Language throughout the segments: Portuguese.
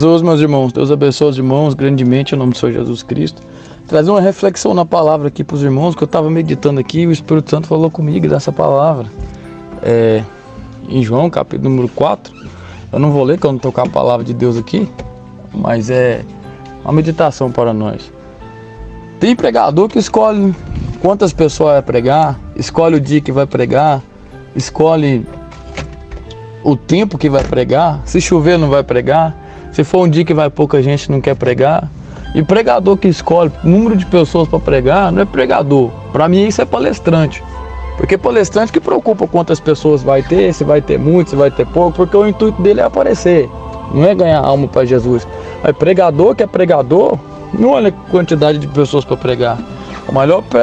Todos meus irmãos, Deus abençoe os irmãos grandemente em nome do Senhor Jesus Cristo. Trazer uma reflexão na palavra aqui para os irmãos, que eu estava meditando aqui e o Espírito Santo falou comigo dessa palavra. Em João, capítulo número 4, eu não vou ler, que eu não estou com a palavra de Deus aqui, mas é uma meditação para nós. Tem pregador que escolhe quantas pessoas vai pregar, escolhe o dia que vai pregar, escolhe o tempo que vai pregar, se chover não vai pregar, se for um dia que vai pouca gente não quer pregar. E pregador que escolhe número de pessoas para pregar não é pregador, para mim isso é palestrante. Porque palestrante que preocupa quantas pessoas vai ter, se vai ter muito, se vai ter pouco, porque o intuito dele é aparecer, não é ganhar alma para Jesus. Mas pregador que é pregador, não olha a quantidade de pessoas para pregar. O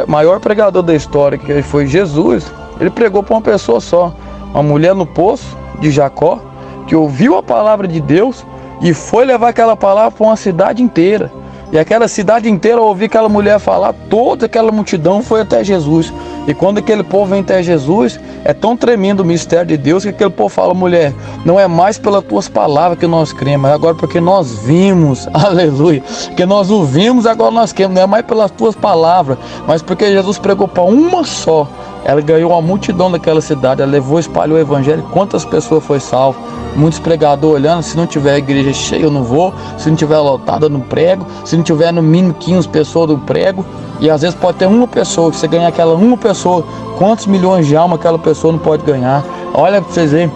maior pregador da história, que foi Jesus, ele pregou para uma pessoa só, uma mulher no poço de Jacó, que ouviu a palavra de Deus e foi levar aquela palavra para uma cidade inteira. E aquela cidade inteira, ao ouvir aquela mulher falar, toda aquela multidão foi até Jesus. E quando aquele povo vem até Jesus, é tão tremendo o mistério de Deus, que aquele povo fala: mulher, não é mais pelas tuas palavras que nós cremos, mas agora porque nós vimos, aleluia, porque nós ouvimos, agora nós cremos, não é mais pelas tuas palavras, mas porque Jesus pregou para uma só. Ela ganhou a multidão daquela cidade, ela levou, espalhou o evangelho. Quantas pessoas foi salvo? Muitos pregadores olhando, se não tiver a igreja cheia eu não vou, se não tiver lotada eu não prego, se não tiver no mínimo 15 pessoas eu não prego. E às vezes pode ter uma pessoa, que você ganhar aquela uma pessoa, quantos milhões de almas aquela pessoa não pode ganhar? Olha para vocês verem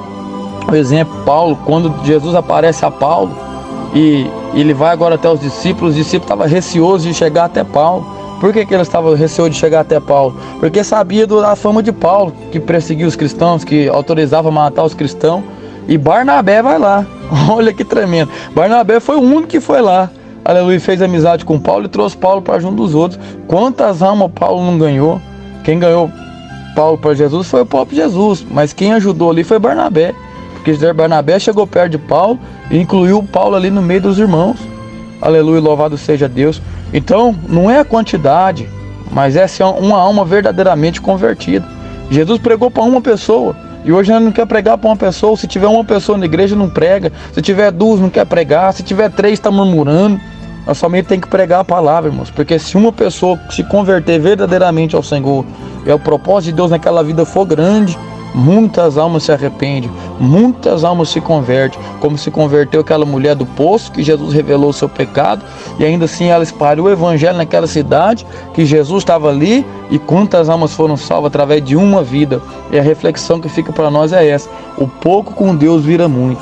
o exemplo, Paulo, quando Jesus aparece a Paulo e ele vai agora até os discípulos estavam receosos de chegar até Paulo. Por que eles estavam receosos de chegar até Paulo? Porque sabia da fama de Paulo, que perseguia os cristãos, que autorizava matar os cristãos. E Barnabé vai lá, olha que tremendo. Barnabé foi o único que foi lá, aleluia, fez amizade com Paulo e trouxe Paulo para junto dos outros. Quantas almas Paulo não ganhou? Quem ganhou Paulo para Jesus foi o próprio Jesus, mas quem ajudou ali foi Barnabé. Porque Barnabé chegou perto de Paulo e incluiu Paulo ali no meio dos irmãos. Aleluia, louvado seja Deus. Então, não é a quantidade, mas é uma alma verdadeiramente convertida. Jesus pregou para uma pessoa, e hoje nós não quer pregar para uma pessoa. Se tiver uma pessoa na igreja, não prega. Se tiver duas, não quer pregar. Se tiver três, está murmurando. Nós somente tem que pregar a palavra, irmãos. Porque se uma pessoa se converter verdadeiramente ao Senhor, e o propósito de Deus naquela vida for grande, muitas almas se arrependem, muitas almas se convertem, como se converteu aquela mulher do poço, que Jesus revelou o seu pecado, e ainda assim ela espalhou o evangelho naquela cidade, que Jesus estava ali, e quantas almas foram salvas através de uma vida. E a reflexão que fica para nós é essa: o pouco com Deus vira muito.